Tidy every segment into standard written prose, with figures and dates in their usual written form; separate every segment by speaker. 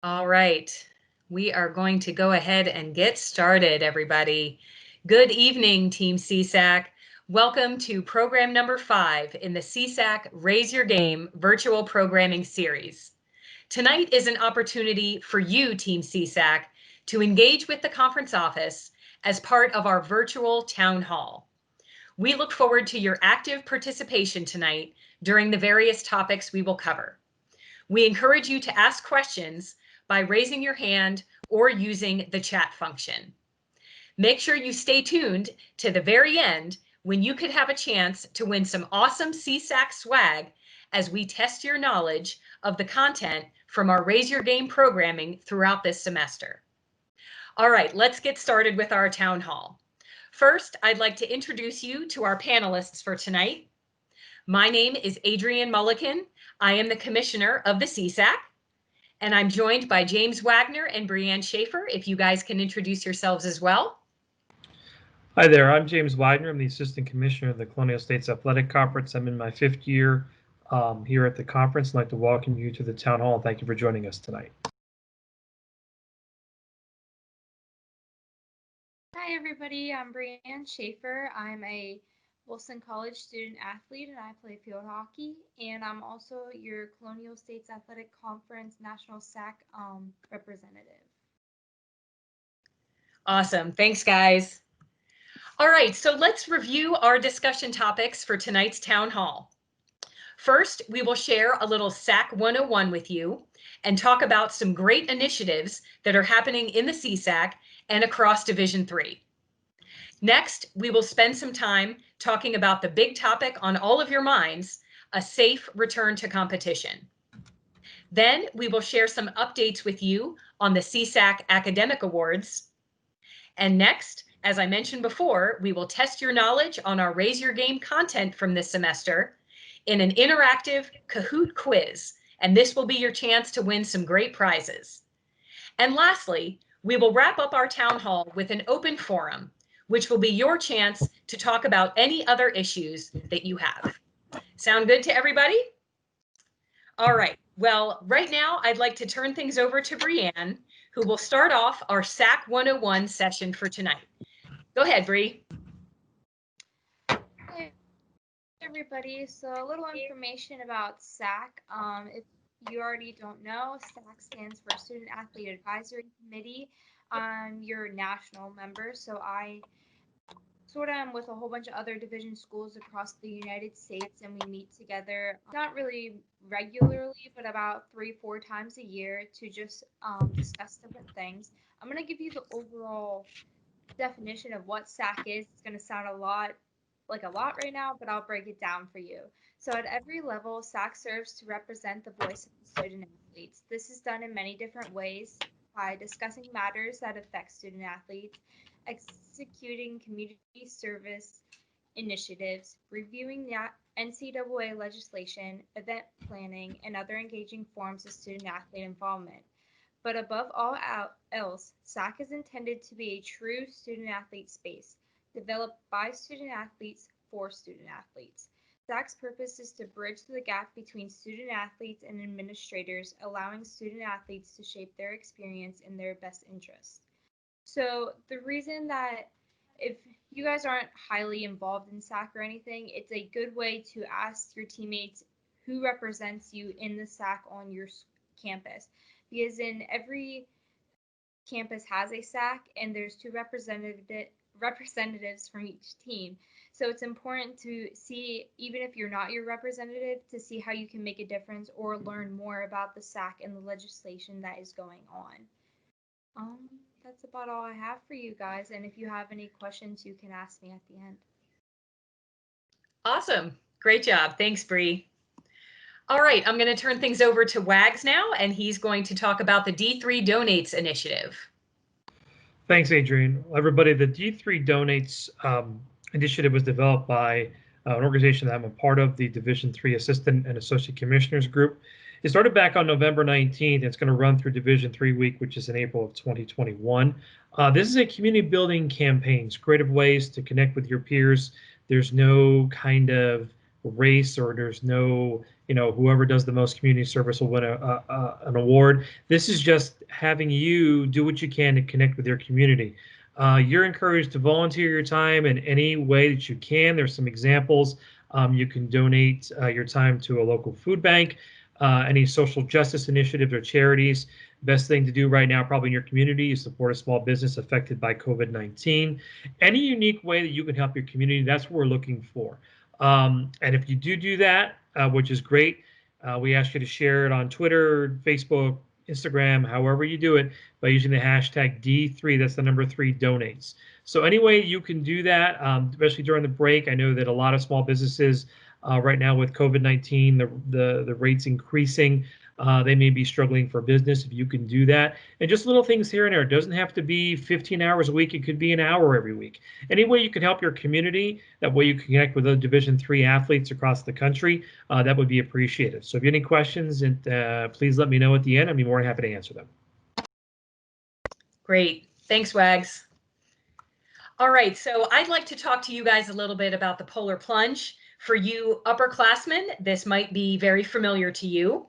Speaker 1: All right, we are going to go ahead and get started, everybody. Good evening, Team CSAC. Welcome to program number 5 in the CSAC Raise Your Game virtual programming series. Tonight is an opportunity for you, Team CSAC, to engage with the conference office as part of our virtual town hall. We look forward to your active participation tonight during the various topics we will cover. We encourage you to ask questions by raising your hand or using the chat function. Make sure you stay tuned to the very end when you could have a chance to win some awesome CSAC swag as we test your knowledge of the content from our Raise Your Game programming throughout this semester. All right, let's get started with our town hall. First, I'd like to introduce you to our panelists for tonight. My name is Adrienne Mulliken. I am the commissioner of the CSAC, and I'm joined by James Wagner and Brianne Schaefer. If you guys can introduce yourselves as well.
Speaker 2: Hi there, I'm James Wagner. I'm the Assistant Commissioner of the Colonial States Athletic Conference. I'm in my 5th year here at the conference. I'd like to welcome you to the Town Hall. Thank you for joining us tonight.
Speaker 3: Hi everybody, I'm Brianne Schaefer. I'm a Wilson College student athlete and I play field hockey, and I'm also your Colonial States Athletic Conference National SAC representative.
Speaker 1: Awesome, thanks guys. All right, so let's review our discussion topics for tonight's town hall. First, we will share a little SAC 101 with you and talk about some great initiatives that are happening in the CSAC and across Division 3. Next, we will spend some time talking about the big topic on all of your minds, a safe return to competition. Then we will share some updates with you on the CSAC Academic Awards. And next, as I mentioned before, we will test your knowledge on our Raise Your Game content from this semester in an interactive Kahoot quiz, and this will be your chance to win some great prizes. And lastly, we will wrap up our town hall with an open forum, which will be your chance to talk about any other issues that you have. Sound good to everybody? All right, well, right now I'd like to turn things over to Brianne, who will start off our SAC 101 session for tonight. Go ahead, Bree.
Speaker 3: Hey everybody, so a little information about SAC. If you already don't know, SAC stands for Student Athlete Advisory Committee. I'm your national member, so I sort of am with a whole bunch of other division schools across the United States, and we meet together not really regularly, but about 3-4 times a year to just discuss different things. I'm going to give you the overall definition of what SAC is. It's going to sound a lot right now, but I'll break it down for you. So at every level, SAC serves to represent the voice of the student athletes. This is done in many different ways, by discussing matters that affect student athletes, executing community service initiatives, reviewing the NCAA legislation, event planning, and other engaging forms of student athlete involvement. But above all else, SAC is intended to be a true student athlete space, developed by student athletes for student athletes. SAC's purpose is to bridge the gap between student athletes and administrators, allowing student athletes to shape their experience in their best interests. So the reason that if you guys aren't highly involved in SAC or anything, it's a good way to ask your teammates who represents you in the SAC on your campus. Because in every campus has a SAC, and there's 2 representatives from each team. So it's important to see, even if you're not your representative, to see how you can make a difference or learn more about the SAC and the legislation that is going on. That's about all I have for you guys, and if you have any questions, you can ask me at the end.
Speaker 1: Awesome. Great job. Thanks, Bree. All right, I'm going to turn things over to Wags now, and he's going to talk about the D3 Donates initiative.
Speaker 2: Thanks, Adrienne. Everybody, the D3 Donates initiative was developed by an organization that I'm a part of, the Division 3 Assistant and Associate Commissioners Group. It started back on November 19th. And it's going to run through Division 3 week, which is in April of 2021. This is a community building campaign, creative ways to connect with your peers. There's no kind of race, or there's no whoever does the most community service will win an award. This is just having you do what you can to connect with your community. You're encouraged to volunteer your time in any way that you can. There's some examples. You can donate your time to a local food bank, any social justice initiatives or charities. Best thing to do right now, probably in your community, is support a small business affected by COVID-19. Any unique way that you can help your community, that's what we're looking for. And if you do that, which is great, we ask you to share it on Twitter, Facebook, Instagram, however you do it, by using the hashtag D3, that's the number 3 donates. So any way you can do that, especially during the break. I know that a lot of small businesses right now with COVID-19, the rates increasing, they may be struggling for business. If you can do that, and just little things here and there. It doesn't have to be 15 hours a week. It could be an hour every week. Any way you can help your community, that way you can connect with other Division III athletes across the country, that would be appreciated. So if you have any questions, please let me know at the end. I'd be more than happy to answer them.
Speaker 1: Great. Thanks, Wags. All right, so I'd like to talk to you guys a little bit about the polar plunge. For you upperclassmen, this might be very familiar to you.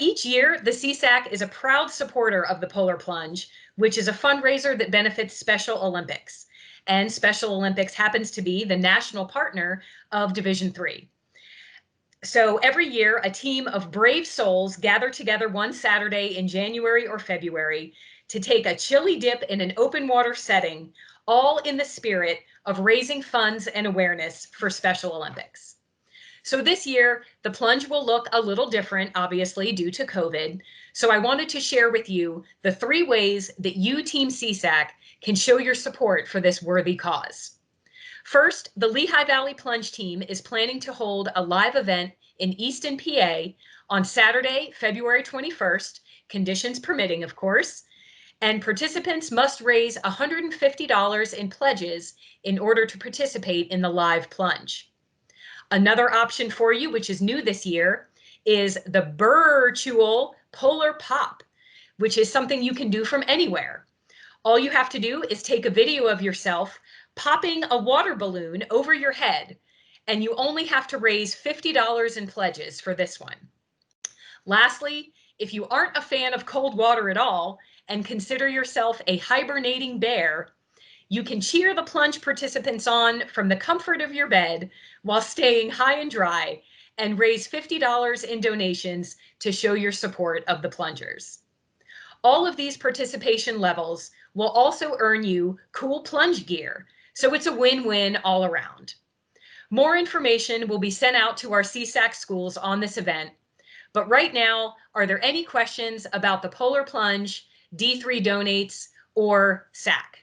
Speaker 1: Each year, the CSAC is a proud supporter of the Polar Plunge, which is a fundraiser that benefits Special Olympics. And Special Olympics happens to be the national partner of Division III. So every year, a team of brave souls gather together one Saturday in January or February to take a chilly dip in an open water setting, all in the spirit of raising funds and awareness for Special Olympics. So this year, the plunge will look a little different, obviously, due to COVID. So I wanted to share with you the 3 ways that you, Team CSAC, can show your support for this worthy cause. First, the Lehigh Valley Plunge team is planning to hold a live event in Easton, PA on Saturday, February 21st, conditions permitting, of course, and participants must raise $150 in pledges in order to participate in the live plunge. Another option for you, which is new this year, is the virtual Polar Pop, which is something you can do from anywhere. All you have to do is take a video of yourself popping a water balloon over your head, and you only have to raise $50 in pledges for this one. Lastly, if you aren't a fan of cold water at all and consider yourself a hibernating bear, you can cheer the plunge participants on from the comfort of your bed while staying high and dry and raise $50 in donations to show your support of the plungers. All of these participation levels will also earn you cool plunge gear, so it's a win-win all around. More information will be sent out to our CSAC schools on this event, but right now, are there any questions about the Polar Plunge, D3 Donates, or SAC?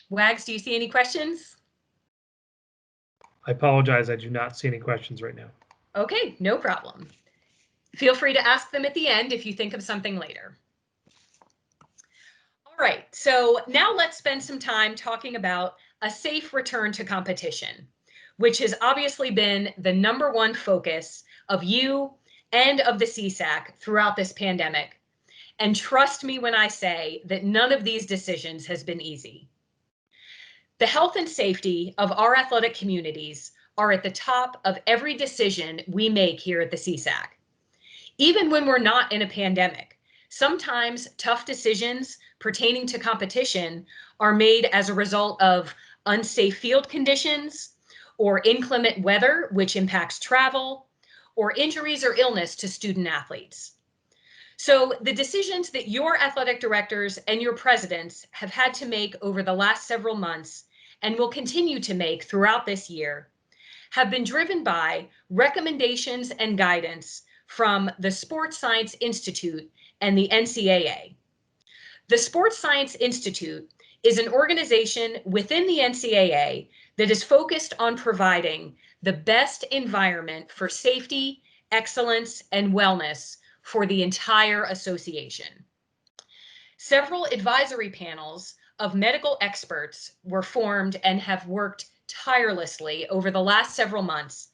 Speaker 1: Wags, do you see any questions?
Speaker 2: I apologize. I do not see any questions right now.
Speaker 1: Okay, no problem. Feel free to ask them at the end if you think of something later. All right, so now let's spend some time talking about a safe return to competition, which has obviously been the #1 focus of you and of the CSAC throughout this pandemic. And trust me when I say that none of these decisions has been easy. The health and safety of our athletic communities are at the top of every decision we make here at the CSAC. Even when we're not in a pandemic, sometimes tough decisions pertaining to competition are made as a result of unsafe field conditions or inclement weather, which impacts travel, or injuries or illness to student athletes. So the decisions that your athletic directors and your presidents have had to make over the last several months and will continue to make throughout this year have been driven by recommendations and guidance from the Sports Science Institute and the NCAA. The Sports Science Institute is an organization within the NCAA that is focused on providing the best environment for safety, excellence, and wellness for the entire association. Several advisory panels of medical experts were formed and have worked tirelessly over the last several months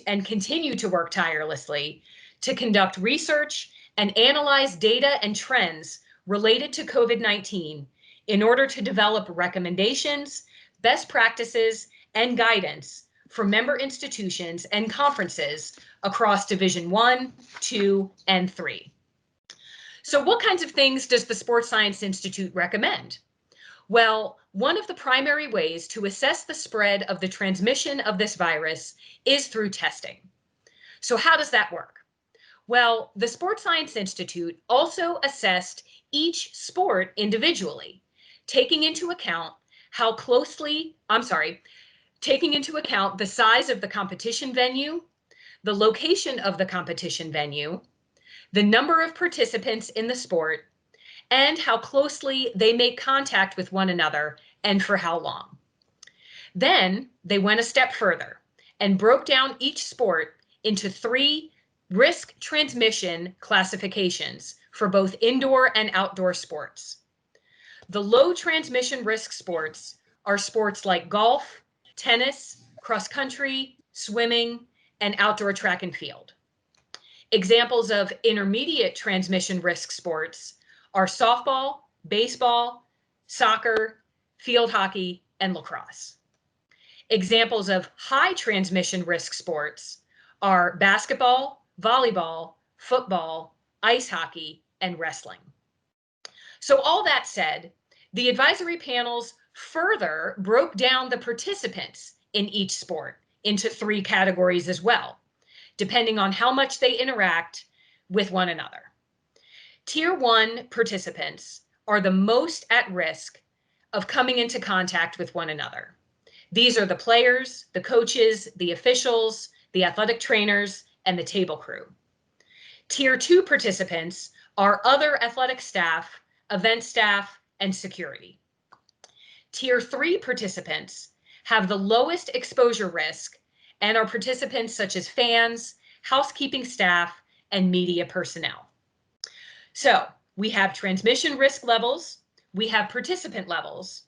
Speaker 1: and continue to work tirelessly to conduct research and analyze data and trends related to COVID-19 in order to develop recommendations, best practices, and guidance for member institutions and conferences across Division 1, 2, and 3. So what kinds of things does the Sports Science Institute recommend? Well, one of the primary ways to assess the spread of the transmission of this virus is through testing. So how does that work? Well, the Sports Science Institute also assessed each sport individually, taking into account the size of the competition venue, the location of the competition venue, the number of participants in the sport, and how closely they make contact with one another and for how long. Then they went a step further and broke down each sport into 3 risk transmission classifications for both indoor and outdoor sports. The low transmission risk sports are sports like golf, tennis, cross country, swimming, and outdoor track and field. Examples of intermediate transmission risk sports are softball, baseball, soccer, field hockey, and lacrosse. Examples of high transmission risk sports are basketball, volleyball, football, ice hockey, and wrestling. So all that said, the advisory panels further broke down the participants in each sport into 3 categories as well, depending on how much they interact with one another. Tier 1 participants are the most at risk of coming into contact with one another. These are the players, the coaches, the officials, the athletic trainers, and the table crew. Tier 2 participants are other athletic staff, event staff, and security. Tier 3 participants have the lowest exposure risk and are participants such as fans, housekeeping staff, and media personnel. So we have transmission risk levels, we have participant levels.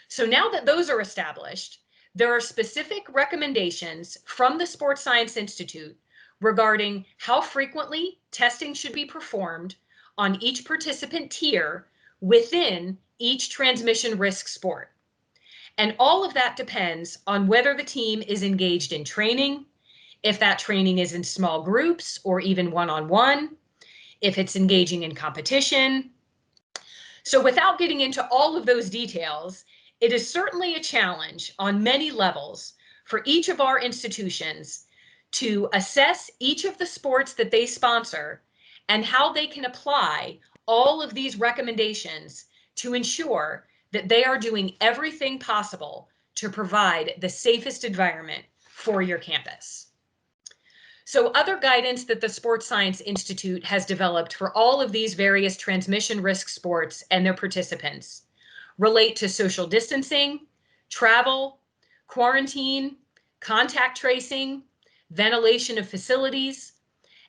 Speaker 1: So now that those are established, there are specific recommendations from the Sports Science Institute regarding how frequently testing should be performed on each participant tier within each transmission risk sport. And all of that depends on whether the team is engaged in training, if that training is in small groups or even one-on-one, if it's engaging in competition. So without getting into all of those details, it is certainly a challenge on many levels for each of our institutions to assess each of the sports that they sponsor and how they can apply all of these recommendations to ensure that they are doing everything possible to provide the safest environment for your campus. So other guidance that the Sports Science Institute has developed for all of these various transmission risk sports and their participants relate to social distancing, travel, quarantine, contact tracing, ventilation of facilities,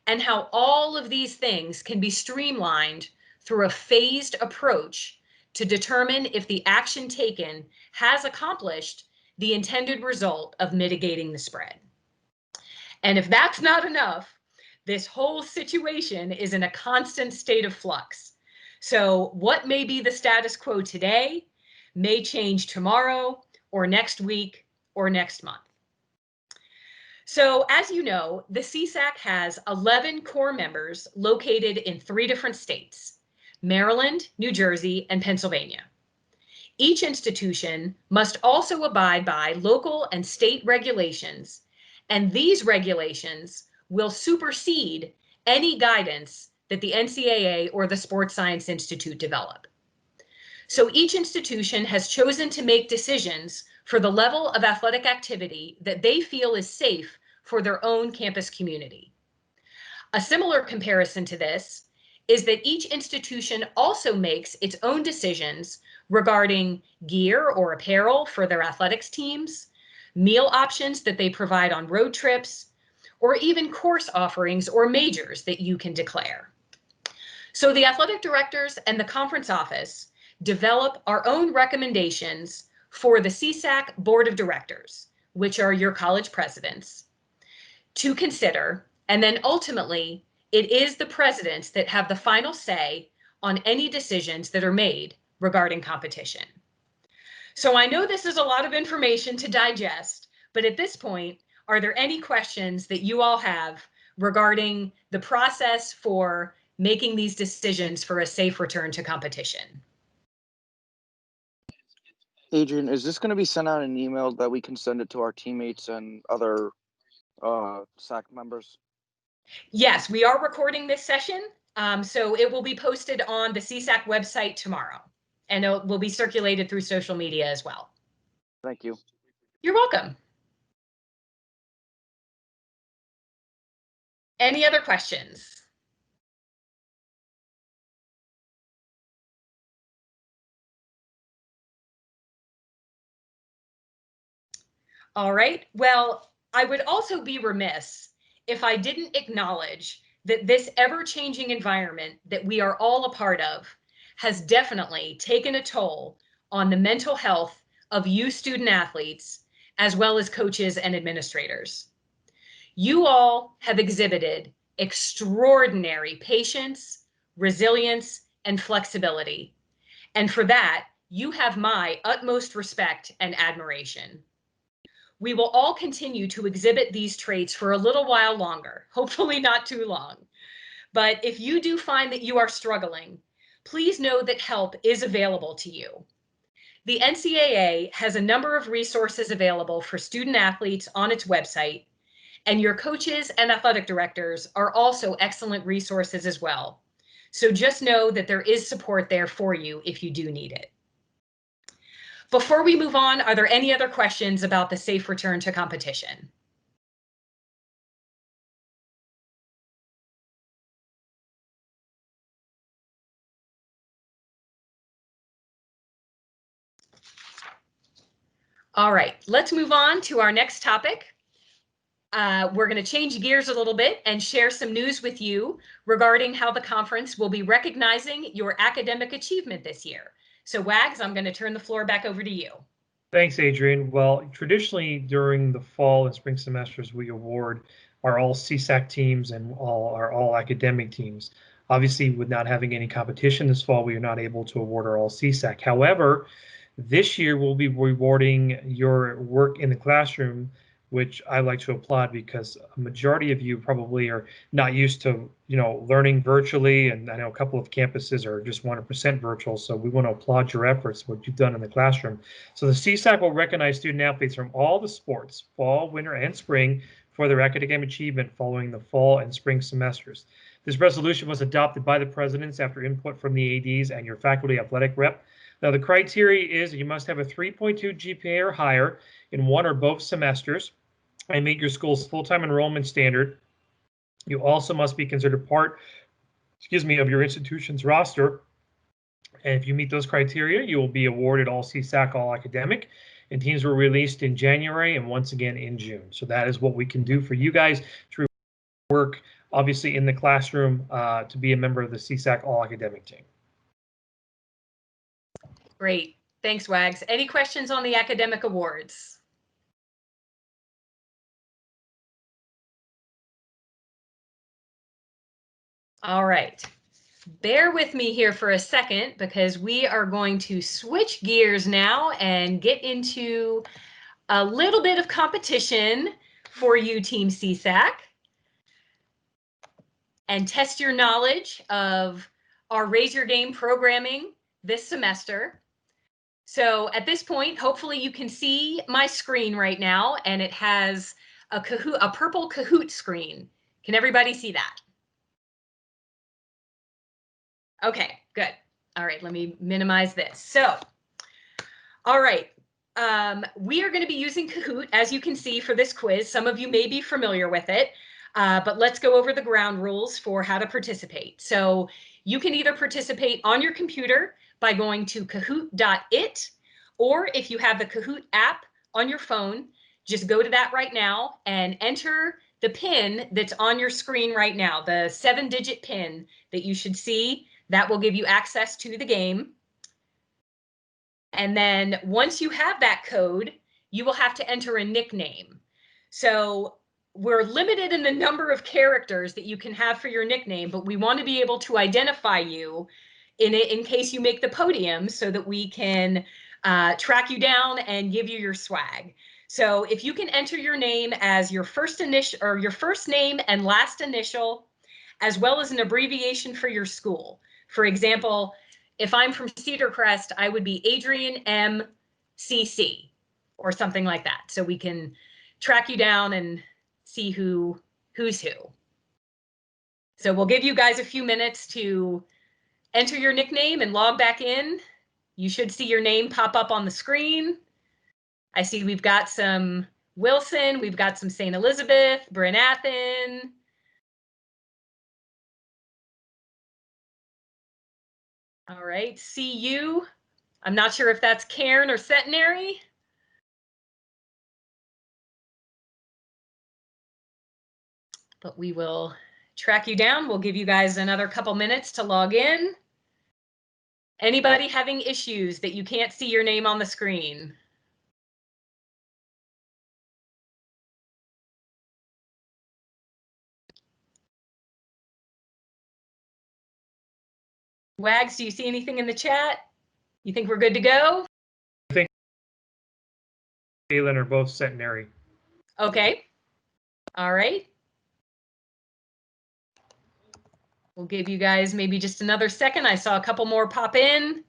Speaker 1: and how all of these things can be streamlined through a phased approach to determine if the action taken has accomplished the intended result of mitigating the spread. And if that's not enough, this whole situation is in a constant state of flux. So what may be the status quo today may change tomorrow or next week or next month. So as you know, the CSAC has 11 core members located in 3 different states, Maryland, New Jersey, and Pennsylvania. Each institution must also abide by local and state regulations, and these regulations will supersede any guidance that the NCAA or the Sports Science Institute develop. So each institution has chosen to make decisions for the level of athletic activity that they feel is safe for their own campus community. A similar comparison to this is that each institution also makes its own decisions regarding gear or apparel for their athletics teams, meal options that they provide on road trips, or even course offerings or majors that you can declare. So the athletic directors and the conference office develop our own recommendations for the CSAC Board of Directors, which are your college presidents, to consider, and then ultimately, it is the presidents that have the final say on any decisions that are made regarding competition. So I know this is a lot of information to digest, but at this point, are there any questions that you all have regarding the process for making these decisions for a safe return to competition?
Speaker 4: Adrian, is this going to be sent out in an email that we can send it to our teammates and other SAC members?
Speaker 1: Yes, we are recording this session, so it will be posted on the CSAC website tomorrow, and it will be circulated through social media as well.
Speaker 4: Thank you.
Speaker 1: You're welcome. Any other questions? All right. Well, I would also be remiss if I didn't acknowledge that this ever-changing environment that we are all a part of has definitely taken a toll on the mental health of you student athletes, as well as coaches and administrators. You all have exhibited extraordinary patience, resilience, and flexibility. And for that, you have my utmost respect and admiration. We will all continue to exhibit these traits for a little while longer, hopefully not too long. But if you do find that you are struggling, please know that help is available to you. The NCAA has a number of resources available for student athletes on its website, and your coaches and athletic directors are also excellent resources as well. So just know that there is support there for you if you do need it. Before we move on, are there any other questions about the safe return to competition? All right, let's move on to our next topic. We're going to change gears a little bit and share some news with you regarding how the conference will be recognizing your academic achievement this year. So Wags, I'm going to turn the floor back over to you.
Speaker 2: Thanks, Adrian. Well, traditionally during the fall and spring semesters, we award our all CSAC teams and our all academic teams. Obviously, with not having any competition this fall, we are not able to award our all CSAC. However, this year we'll be rewarding your work in the classroom, which I like to applaud because a majority of you probably are not used to, learning virtually, and I know a couple of campuses are just 100% virtual. So we want to applaud your efforts, what you've done in the classroom. So the CSAC will recognize student athletes from all the sports, fall, winter, and spring, for their academic achievement following the fall and spring semesters. This resolution was adopted by the presidents after input from the ADs and your faculty athletic rep. Now, the criteria is you must have a 3.2 GPA or higher in one or both semesters and meet your school's full-time enrollment standard. You also must be considered part, of your institution's roster. And if you meet those criteria, you will be awarded all CSAC, all academic, and teams were released in January and once again in June. So that is what we can do for you guys to work, obviously, in the classroom to be a member of the CSAC all academic team.
Speaker 1: Great. Thanks, Wags. Any questions on the academic awards? All right. Bear with me here for a second because we are going to switch gears now and get into a little bit of competition for you, Team CSAC, and test your knowledge of our Raise Your Game programming this semester. So at this point, hopefully you can see my screen right now, and it has a purple Kahoot screen. Can everybody see that? Okay, good. All right, let me minimize this. So, all right, we are going to be using Kahoot, as you can see, for this quiz. Some of you may be familiar with it, but let's go over the ground rules for how to participate. So you can either participate on your computer by going to kahoot.it, or if you have the Kahoot app on your phone, just go to that right now and enter the PIN that's on your screen right now, the 7-digit PIN that you should see. That will give you access to the game. And then once you have that code, you will have to enter a nickname. So we're limited in the number of characters that you can have for your nickname, but we want to be able to identify you in case you make the podium so that we can track you down and give you your swag. So if you can enter your name as your first initial or your first name and last initial, as well as an abbreviation for your school. For example, if I'm from Cedar Crest, I would be Adrian M. CC or something like that. So we can track you down and see who's who. So we'll give you guys a few minutes to enter your nickname and log back in. You should see your name pop up on the screen. I see we've got some Wilson, we've got some St. Elizabeth, Bryn Athen. All right, CU. I'm not sure if that's Cairn or Centenary. But we will track you down. We'll give you guys another couple minutes to log in. Anybody having issues that you can't see your name on the screen? Wags, do you see anything in the chat? You think we're good to go?
Speaker 2: I think Galen are both centenary.
Speaker 1: Okay. All right. We'll give you guys maybe just another second. I saw a couple more pop in.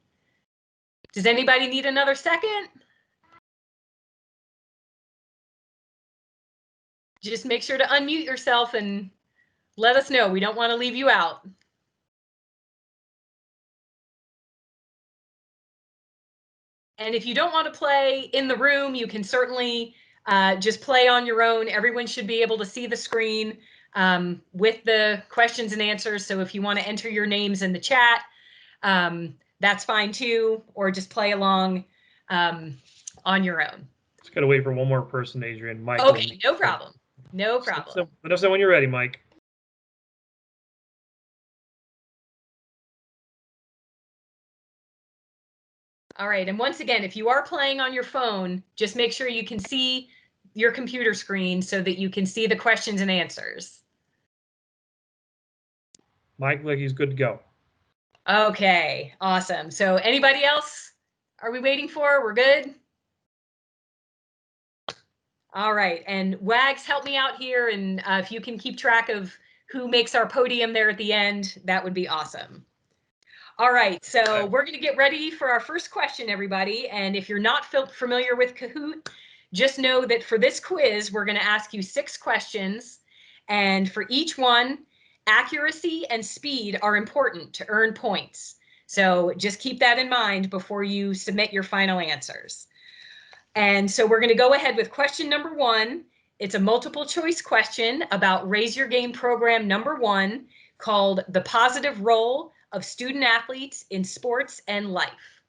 Speaker 1: Does anybody need another second? Just make sure to unmute yourself and let us know. We don't want to leave you out. And if you don't want to play in the room, you can certainly just play on your own. Everyone should be able to see the screen with the questions and answers. So if you want to enter your names in the chat, that's fine too, or just play along on your own.
Speaker 2: Just got to wait for one more person, Adrian. Mike.
Speaker 1: Okay, no problem. No problem.
Speaker 2: Let us know when you're ready, Mike.
Speaker 1: All right, and once again, if you are playing on your phone, just make sure you can see your computer screen so that you can see the questions and answers.
Speaker 2: Mike, like he's good to go.
Speaker 1: Okay, awesome. So anybody else are we waiting for? We're good? All right, and Wags, help me out here, and if you can keep track of who makes our podium there at the end, that would be awesome. All right, so we're going to get ready for our first question, everybody. And if you're not familiar with Kahoot, just know that for this quiz, we're going to ask you 6 questions. And for each one, accuracy and speed are important to earn points. So just keep that in mind before you submit your final answers. And so we're going to go ahead with question number 1. It's a multiple choice question about Raise Your Game program number 1 called The Positive Role of Student Athletes in Sports and Life.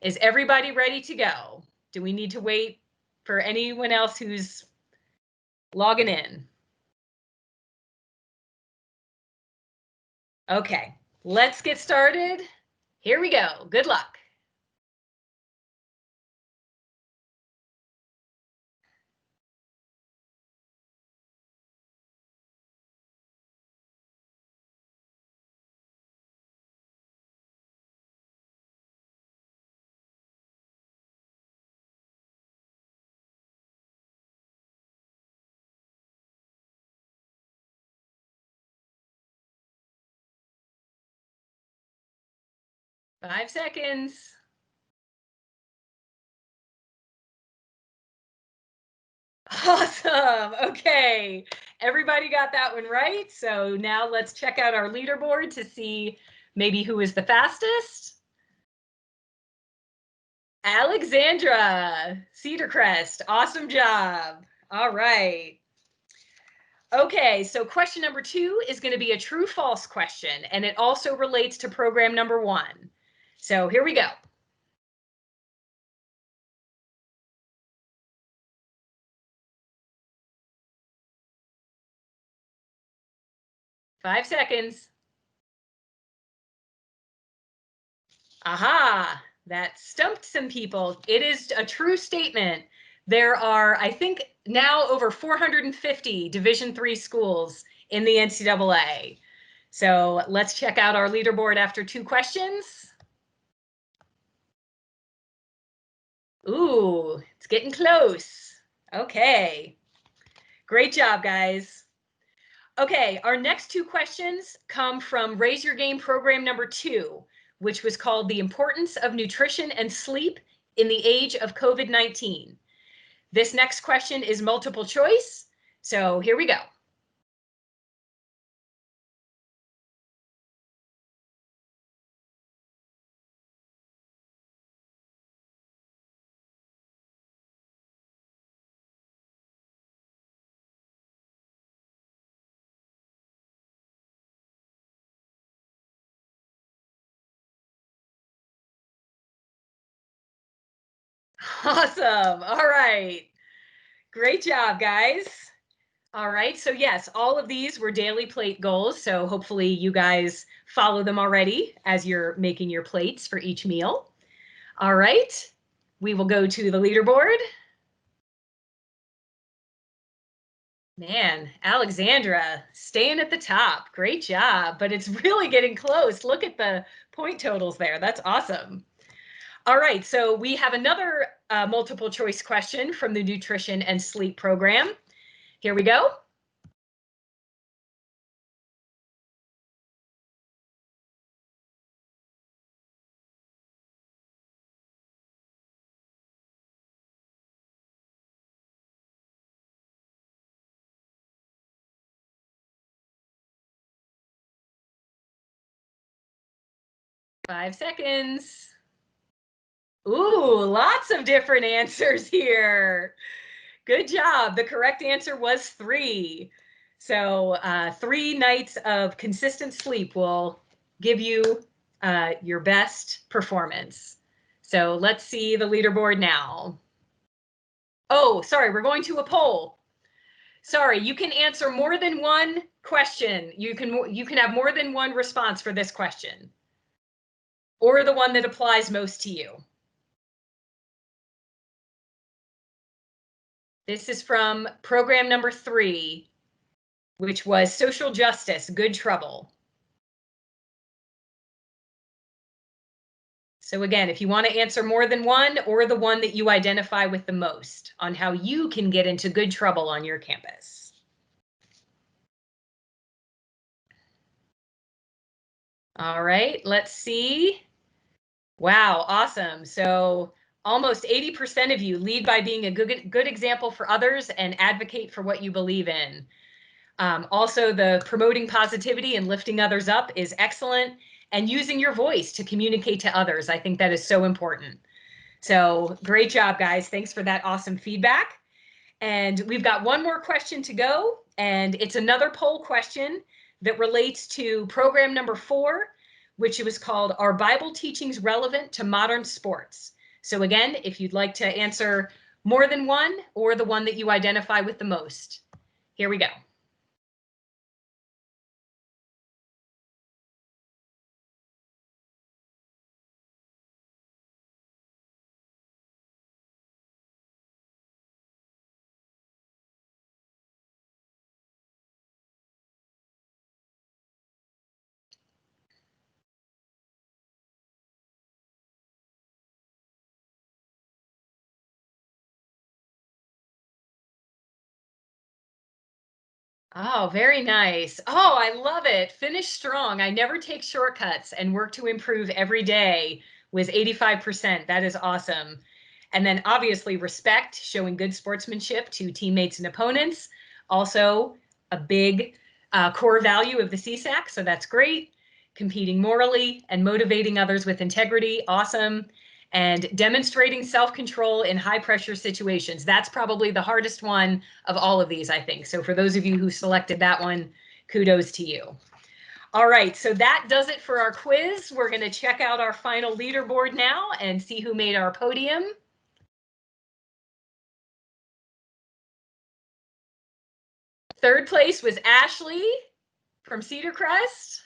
Speaker 1: Is everybody ready to go? Do we need to wait for anyone else who's logging in? Okay, let's get started. Here we go. Good luck. Five seconds. Awesome. Okay. Everybody got that one right. So now let's check out our leaderboard to see maybe who is the fastest. Alexandra, Cedar Crest. Awesome job. All right. Okay, so question number 2 is going to be a true false question, and it also relates to program number 1. So here we go. Five seconds. Aha, that stumped some people. It is a true statement. There are, I think, now over 450 Division III schools in the NCAA. So let's check out our leaderboard after 2 questions. Ooh, it's getting close. Okay. Great job, guys. Okay, our next 2 questions come from Raise Your Game program number 2, which was called The Importance of Nutrition and Sleep in the Age of COVID-19. This next question is multiple choice, so here we go. Awesome. All right. Great job, guys. All right. So yes, all of these were daily plate goals. So hopefully you guys follow them already as you're making your plates for each meal. All right. We will go to the leaderboard. Man, Alexandra staying at the top. Great job. But it's really getting close. Look at the point totals there. That's awesome. All right, so we have another multiple choice question from the Nutrition and Sleep program. Here we go. Five seconds. Ooh, lots of different answers here. Good job. The correct answer was 3. So 3 nights of consistent sleep will give you your best performance. So let's see the leaderboard now. Oh, sorry, we're going to a poll. Sorry, you can answer more than one question. You can have more than one response for this question, or the one that applies most to you. This is from program number 3, which was social justice, good trouble. So again, if you want to answer more than one, or the one that you identify with the most on how you can get into good trouble on your campus. All right, let's see. Wow, awesome. So almost 80% of you lead by being a good example for others and advocate for what you believe in. Also, the promoting positivity and lifting others up is excellent, and using your voice to communicate to others. I think that is so important. So great job, guys. Thanks for that awesome feedback. And we've got one more question to go, and it's another poll question that relates to program number 4, which was called Are Bible Teachings Relevant to Modern Sports? So again, if you'd like to answer more than one, or the one that you identify with the most. Here we go. Oh, very nice. Oh, I love it. Finish strong. I never take shortcuts and work to improve every day was 85%. That is awesome. And then obviously respect, showing good sportsmanship to teammates and opponents. Also a big core value of the CSAC. So that's great. Competing morally and motivating others with integrity. Awesome. And demonstrating self-control in high pressure situations. That's probably the hardest one of all of these, I think. So for those of you who selected that one, kudos to you. All right, so that does it for our quiz. We're going to check out our final leaderboard now and see who made our podium. Third place was Ashley from Cedar Crest.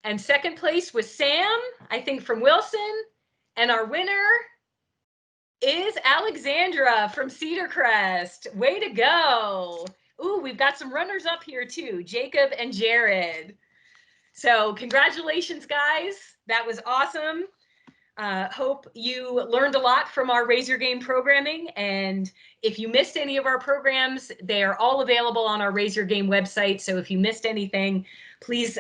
Speaker 1: And second place was Sam, I think from Wilson. And our winner is Alexandra from Cedar Crest. Way to go. Ooh, we've got some runners up here too, Jacob and Jared. So congratulations, guys. That was awesome. Hope you learned a lot from our Raise Your Game programming. And if you missed any of our programs, they are all available on our Raise Your Game website. So if you missed anything, please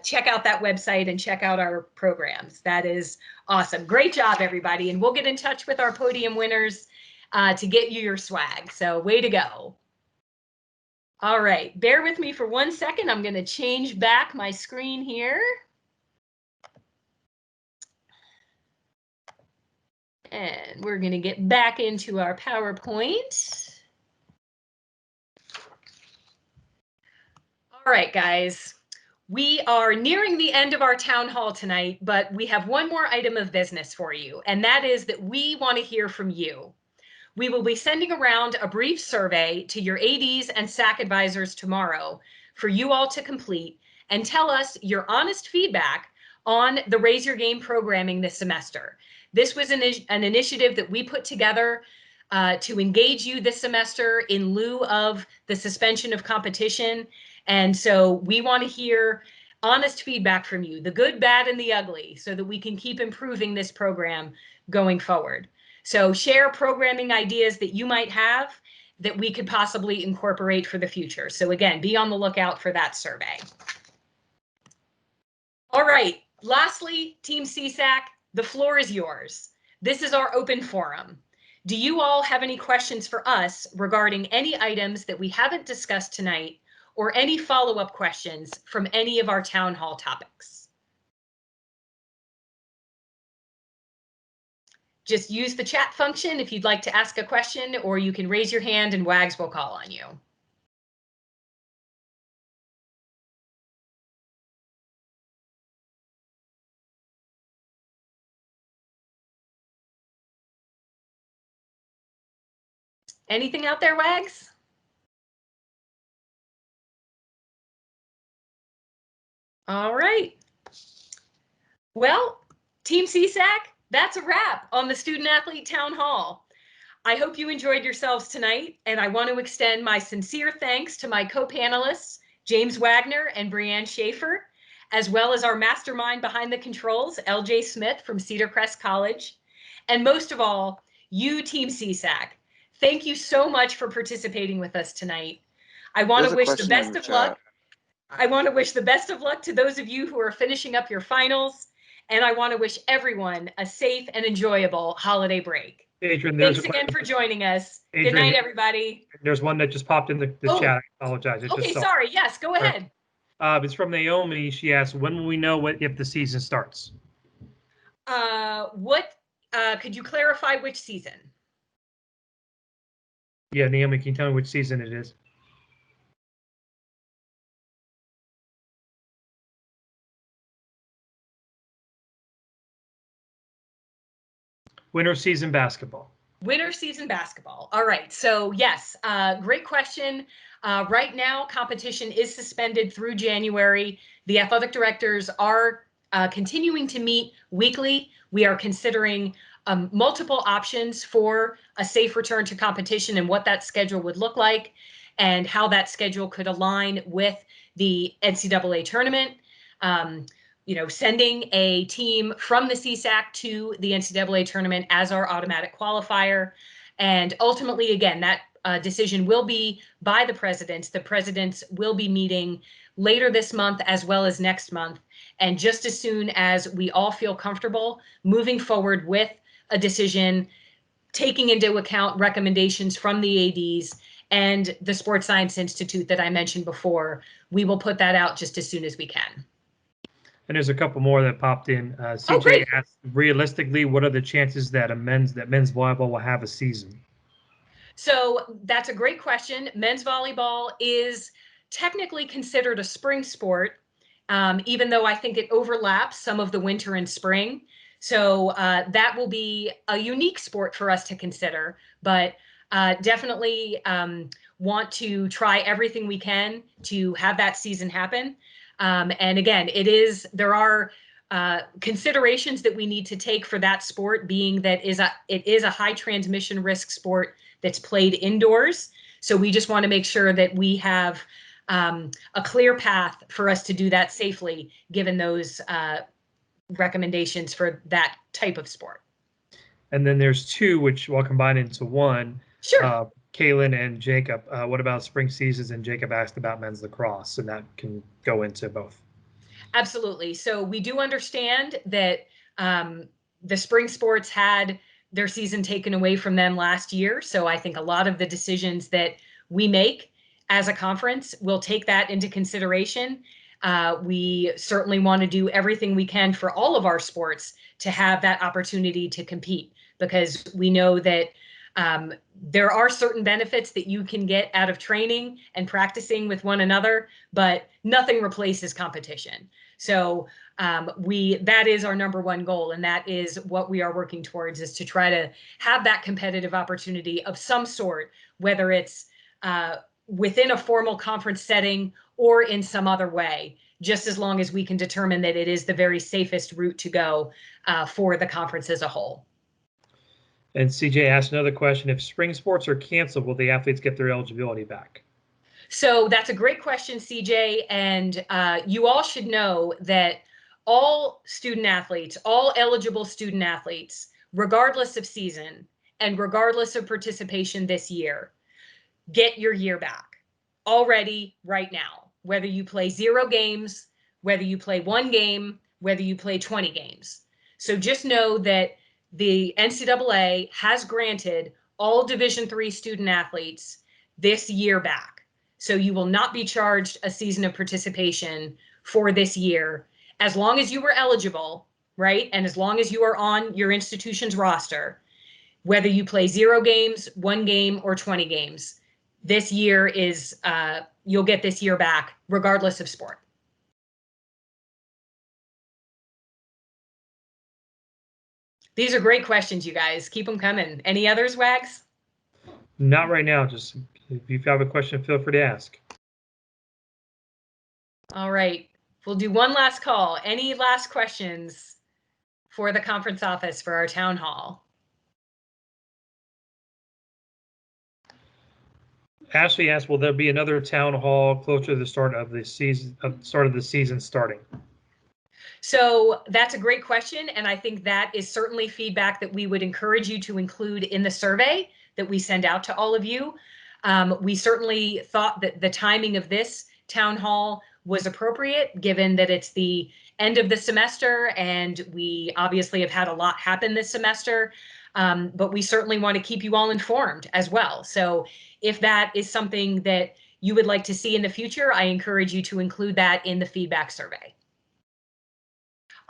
Speaker 1: check out that website and check out our programs. That is awesome. Great job, everybody. And we'll get in touch with our podium winners to get you your swag. So way to go. All right, bear with me for 1 second. I'm going to change back my screen here. And we're going to get back into our PowerPoint. All right, guys. We are nearing the end of our town hall tonight, but we have one more item of business for you, and that is that we want to hear from you. We will be sending around a brief survey to your ADs and SAC advisors tomorrow for you all to complete and tell us your honest feedback on the Raise Your Game programming this semester. This was an initiative that we put together to engage you this semester in lieu of the suspension of competition. And so we want to hear honest feedback from you, the good, bad, and the ugly, so that we can keep improving this program going forward. So share programming ideas that you might have that we could possibly incorporate for the future. So again, be on the lookout for that survey. All right, lastly, Team CSAC, the floor is yours. This is our open forum. Do you all have any questions for us regarding any items that we haven't discussed tonight or any follow-up questions from any of our town hall topics? Just use the chat function if you'd like to ask a question, or you can raise your hand and WAGs will call on you. Anything out there, WAGs? All right. Well, Team CSAC, that's a wrap on the Student Athlete Town Hall. I hope you enjoyed yourselves tonight, and I want to extend my sincere thanks to my co-panelists, James Wagner and Brianne Schaefer, as well as our mastermind behind the controls, LJ Smith from Cedar Crest College. And most of all, you, Team CSAC. Thank you so much for participating with us tonight. I want to wish the best of luck. I want to wish the best of luck to those of you who are finishing up your finals, and I want to wish everyone a safe and enjoyable holiday break.
Speaker 2: Adrian,
Speaker 1: thanks again for joining us.
Speaker 2: Adrian,
Speaker 1: good night, everybody.
Speaker 2: There's one that just popped in the chat. I apologize.
Speaker 1: Okay, sorry. Yes, go ahead.
Speaker 2: It's from Naomi. She asked, when will we know if the season starts?
Speaker 1: Could you clarify which season?
Speaker 2: Yeah, Naomi, can you tell me which season it is? Winter season basketball.
Speaker 1: Winter season basketball. All right. So yes, great question. Right now, competition is suspended through January. The athletic directors are continuing to meet weekly. We are considering multiple options for a safe return to competition and what that schedule would look like and how that schedule could align with the NCAA tournament. Sending a team from the CSAC to the NCAA tournament as our automatic qualifier. And ultimately, again, that decision will be by the presidents. The presidents will be meeting later this month as well as next month. And just as soon as we all feel comfortable moving forward with a decision, taking into account recommendations from the ADs and the Sports Science Institute that I mentioned before, we will put that out just as soon as we can.
Speaker 2: And there's a couple more that popped in. CJ asked, realistically, what are the chances that men's volleyball will have a season?
Speaker 1: So that's a great question. Men's volleyball is technically considered a spring sport, even though I think it overlaps some of the winter and spring. So that will be a unique sport for us to consider, but definitely want to try everything we can to have that season happen. And again, there are considerations that we need to take for that sport, being that it is a high transmission risk sport that's played indoors. So we just want to make sure that we have a clear path for us to do that safely, given those recommendations for that type of sport.
Speaker 2: And then there's two, which will combine into one.
Speaker 1: Sure.
Speaker 2: Kaylin and Jacob, what about spring seasons? And Jacob asked about men's lacrosse, and that can go into both.
Speaker 1: Absolutely. So we do understand that the spring sports had their season taken away from them last year. So I think a lot of the decisions that we make as a conference will take that into consideration. We certainly want to do everything we can for all of our sports to have that opportunity to compete, because we know that there are certain benefits that you can get out of training and practicing with one another, but nothing replaces competition. So that is our number one goal, and that is what we are working towards, is to try to have that competitive opportunity of some sort, whether it's within a formal conference setting or in some other way, just as long as we can determine that it is the very safest route to go for the conference as a whole.
Speaker 2: And CJ asked another question: if spring sports are canceled, will the athletes get their eligibility back?
Speaker 1: So that's a great question, CJ. And you all should know that all student athletes, all eligible student athletes, regardless of season and regardless of participation this year, get your year back already right now, whether you play 0 games, whether you play 1 game, whether you play 20 games. So just know that the NCAA has granted all Division III student athletes this year back. So you will not be charged a season of participation for this year, as long as you were eligible, right? And as long as you are on your institution's roster, whether you play 0 games, 1 game, or 20 games. This year is, you'll get this year back regardless of sport. These are great questions, you guys. Keep them coming. Any others, Wags?
Speaker 2: Not right now. Just if you have a question, feel free to ask.
Speaker 1: All right. We'll do one last call. Any last questions for the conference office for our town hall?
Speaker 2: Ashley asked, will there be another town hall closer to the start of the season starting?
Speaker 1: So that's a great question. And I think that is certainly feedback that we would encourage you to include in the survey that we send out to all of you. We certainly thought that the timing of this town hall was appropriate, given that it's the end of the semester and we obviously have had a lot happen this semester. But we certainly want to keep you all informed as well. So if that is something that you would like to see in the future, I encourage you to include that in the feedback survey.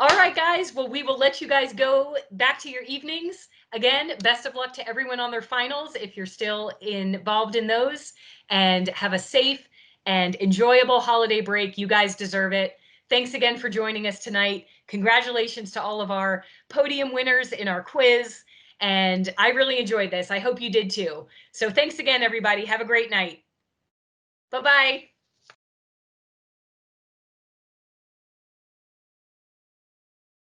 Speaker 1: All right, guys. Well, we will let you guys go back to your evenings. Again, best of luck to everyone on their finals if you're still involved in those, and have a safe and enjoyable holiday break. You guys deserve it. Thanks again for joining us tonight. Congratulations to all of our podium winners in our quiz. And I really enjoyed this. I hope you did too. So thanks again, everybody. Have a great night. Bye-bye.